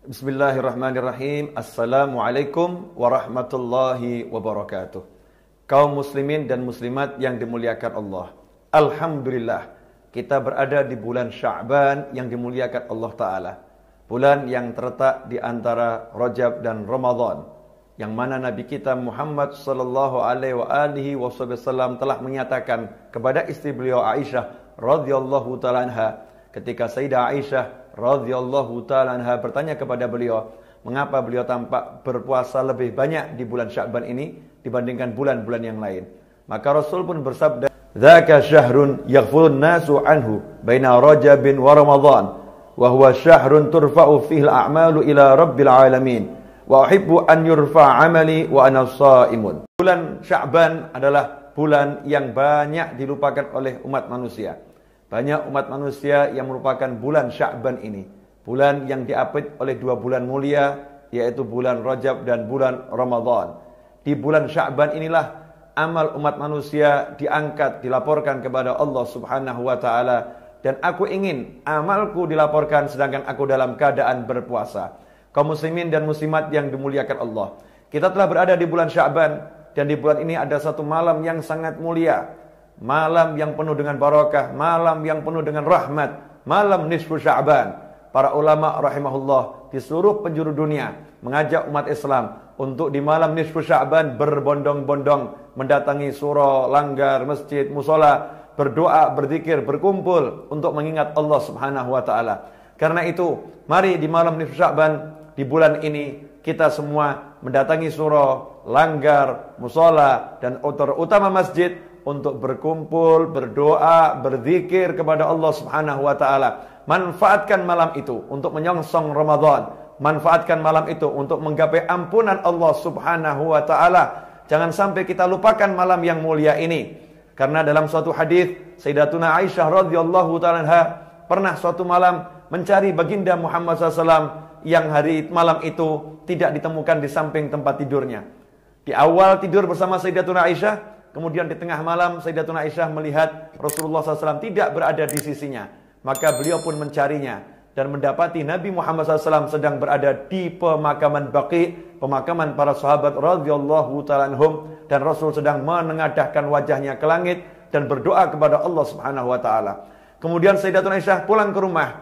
Bismillahirrahmanirrahim. Assalamualaikum warahmatullahi wabarakatuh. Kaum muslimin dan muslimat yang dimuliakan Allah, alhamdulillah kita berada di bulan Sya'ban yang dimuliakan Allah Ta'ala. Bulan yang terletak di antara Rajab dan Ramadan, yang mana Nabi kita Muhammad sallallahu alaihi wasallam telah menyatakan kepada istri beliau Aisyah radhiyallahu ta'ala anha, ketika Sayyidah Aisyah radhiyallahu ta'ala anha bertanya kepada beliau, mengapa beliau tampak berpuasa lebih banyak di bulan Sya'ban ini dibandingkan bulan-bulan yang lain. Maka Rasul pun bersabda, "Dzaka syahrun yaghfurun nasu anhu baina Rajabin wa Ramadan, wa huwa syahrun turfa'u fihi al-a'malu ila rabbil alamin, wa uhibbu an yurfa' 'amali wa ana sha'imun." Bulan Sya'ban adalah bulan yang banyak dilupakan oleh umat manusia. Banyak umat manusia yang merupakan bulan Sya'ban ini, bulan yang diapit oleh dua bulan mulia, yaitu bulan Rajab dan bulan Ramadan. Di bulan Sya'ban inilah amal umat manusia diangkat, dilaporkan kepada Allah Subhanahu wa ta'ala. Dan aku ingin amalku dilaporkan sedangkan aku dalam keadaan berpuasa. Kaum muslimin dan muslimat yang dimuliakan Allah, kita telah berada di bulan Sya'ban, dan di bulan ini ada satu malam yang sangat mulia, malam yang penuh dengan barakah, malam yang penuh dengan rahmat, malam nisfu Sya'ban. Para ulama rahimahullah di seluruh penjuru dunia mengajak umat Islam untuk di malam nisfu Sya'ban berbondong-bondong mendatangi surau, langgar, masjid, musola, berdoa, berzikir, berkumpul untuk mengingat Allah Subhanahu wa ta'ala. Karena itu, mari di malam nisfu Sya'ban di bulan ini kita semua mendatangi surau, langgar, musola, dan terutama masjid untuk berkumpul, berdoa, berzikir kepada Allah Subhanahu wa ta'ala. Manfaatkan malam itu untuk menyongsong Ramadan. Manfaatkan malam itu untuk menggapai ampunan Allah Subhanahu wa ta'ala. Jangan sampai kita lupakan malam yang mulia ini. Karena dalam suatu hadis, Sayyidatuna Aisyah radhiyallahu ta'ala anha pernah suatu malam mencari baginda Muhammad SAW yang malam itu tidak ditemukan di samping tempat tidurnya. Di awal tidur bersama Sayyidatuna Aisyah, kemudian di tengah malam Sayyidatuna Aisyah melihat Rasulullah SAW tidak berada di sisinya. Maka beliau pun mencarinya dan mendapati Nabi Muhammad SAW sedang berada di pemakaman Baqi, pemakaman para sahabat radhiyallahu ta'ala anhum, dan Rasul sedang menengadahkan wajahnya ke langit dan berdoa kepada Allah Subhanahu wa ta'ala. Kemudian Sayyidatuna Aisyah pulang ke rumah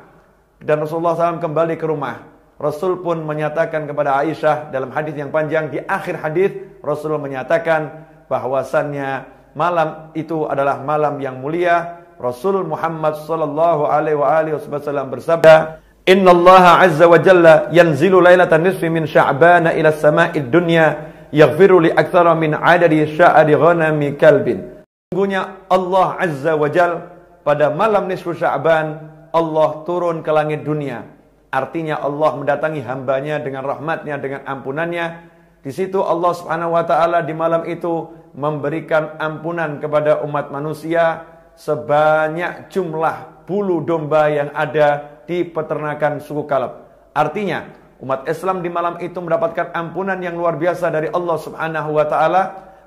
dan Rasulullah SAW kembali ke rumah. Rasul pun menyatakan kepada Aisyah dalam hadis yang panjang, di akhir hadis Rasul menyatakan bahwasannya malam itu adalah malam yang mulia. Rasul Muhammad sallallahu alaihi wasallam bersabda, "Innallaha azza wa jalla yanzilu lailatan nisfi min Sya'ban ila as-sama'id dunya yaghfiru li aktsara min 'adadi sya'ri ghanami kalbin." Sungguhnya Allah azza wa jalla pada malam nisfu Sya'ban Allah turun ke langit dunia. Artinya Allah mendatangi hambanya dengan rahmatnya, dengan ampunannya. Di situ Allah Subhanahu wa ta'ala di malam itu memberikan ampunan kepada umat manusia sebanyak jumlah bulu domba yang ada di peternakan suku Kalb. Artinya umat Islam di malam itu mendapatkan ampunan yang luar biasa dari Allah Subhanahu wa ta'ala.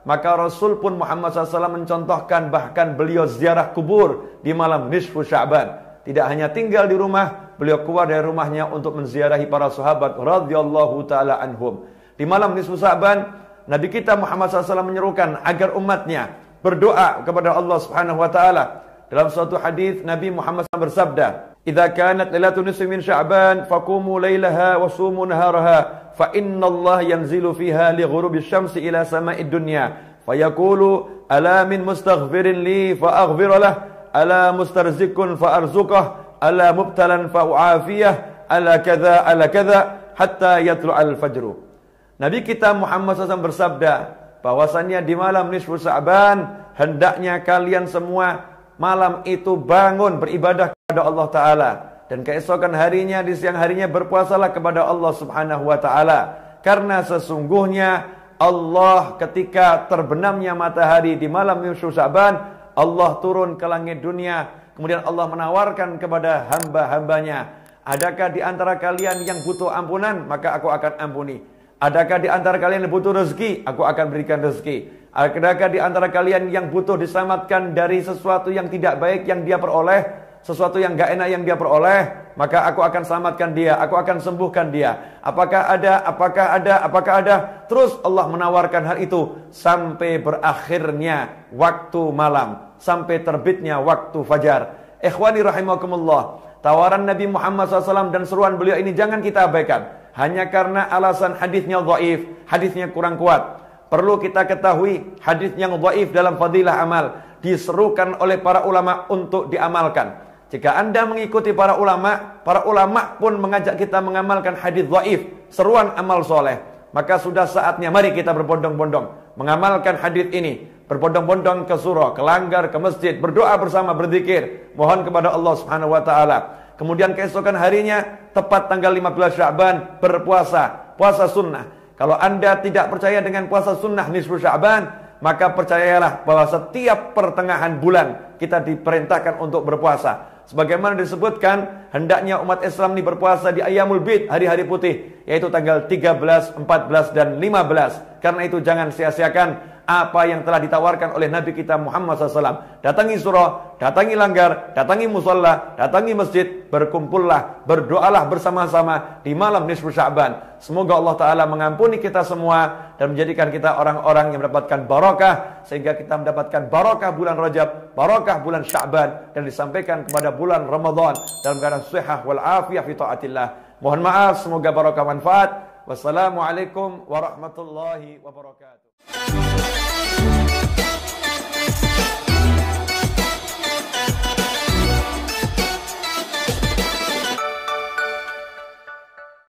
Maka Rasul pun Muhammad SAW mencontohkan, bahkan beliau ziarah kubur di malam nisfu Sya'ban. Tidak hanya tinggal di rumah, beliau keluar dari rumahnya untuk menziarahi para sahabat radhiyallahu ta'ala anhum. Di malam nisfu Sya'ban, Nabi kita Muhammad SAW menyerukan agar umatnya berdoa kepada Allah Subhanahu wa ta'ala. Dalam suatu hadis Nabi Muhammad SAW bersabda, "Idza kanat lailatul nisfi min Sya'ban faqumu lailaha wa sumu naharaha fa innallaha yanzilu fiha li ghurubi syamsi ila sama'id dunya fayaqulu ala min mustaghfirin li fa aghfir lah, ala mustarzikun fa arzuqah, ala mubtalan fa uafiyah, ala kadza hatta yatlu'al fajru." Nabi kita Muhammad SAW bersabda bahwasannya di malam nisfu Sya'ban hendaknya kalian semua malam itu bangun beribadah kepada Allah Ta'ala, dan keesokan harinya di siang harinya berpuasalah kepada Allah Subhanahu wa ta'ala. Karena sesungguhnya Allah ketika terbenamnya matahari di malam nisfu Sya'ban, Allah turun ke langit dunia. Kemudian Allah menawarkan kepada hamba-hambanya, adakah di antara kalian yang butuh ampunan? Maka aku akan ampuni. Adakah di antara kalian yang butuh rezeki? Aku akan berikan rezeki. Adakah di antara kalian yang butuh diselamatkan dari sesuatu yang tidak baik yang dia peroleh? sesuatu yang gak enak yang dia peroleh, maka aku akan selamatkan dia, aku akan sembuhkan dia. Apakah ada? Terus Allah menawarkan hal itu sampai berakhirnya waktu malam, sampai terbitnya waktu fajar. Ikhwani rahimakumullah, tawaran Nabi Muhammad SAW dan seruan beliau ini jangan kita abaikan. Hanya karena alasan hadisnya dhaif, hadisnya kurang kuat. Perlu kita ketahui, hadis yang dhaif dalam fadilah amal diserukan oleh para ulama untuk diamalkan. Jika Anda mengikuti para ulama pun mengajak kita mengamalkan hadis dhaif, seruan amal soleh. Maka sudah saatnya mari kita berbondong-bondong mengamalkan hadis ini. Berbondong-bondong ke surau, ke langgar, ke masjid, berdoa bersama, berzikir, mohon kepada Allah Subhanahu wa taala. Kemudian keesokan harinya tepat tanggal 15 Sya'ban berpuasa, puasa sunnah. Kalau Anda tidak percaya dengan puasa sunnah nisfu Sya'ban, maka percayalah bahwa setiap pertengahan bulan kita diperintahkan untuk berpuasa. Sebagaimana disebutkan, hendaknya umat Islam ini berpuasa di Ayyamul Bid, hari-hari putih, yaitu tanggal 13, 14, dan 15. Karena itu jangan sia-siakan apa yang telah ditawarkan oleh Nabi kita Muhammad SAW. Datangi surau, datangi langgar, datangi musalla, datangi masjid, berkumpullah, berdoalah bersama-sama di malam nisfu Sya'ban. Semoga Allah Ta'ala mengampuni kita semua dan menjadikan kita orang-orang yang mendapatkan barakah, sehingga kita mendapatkan barakah bulan Rajab, barakah bulan Sya'ban, dan disampaikan kepada bulan Ramadan dalam keadaan sihah wal afiyah fi ta'atillah. Mohon maaf, semoga barakah manfaat. Wassalamualaikum warahmatullahi wabarakatuh.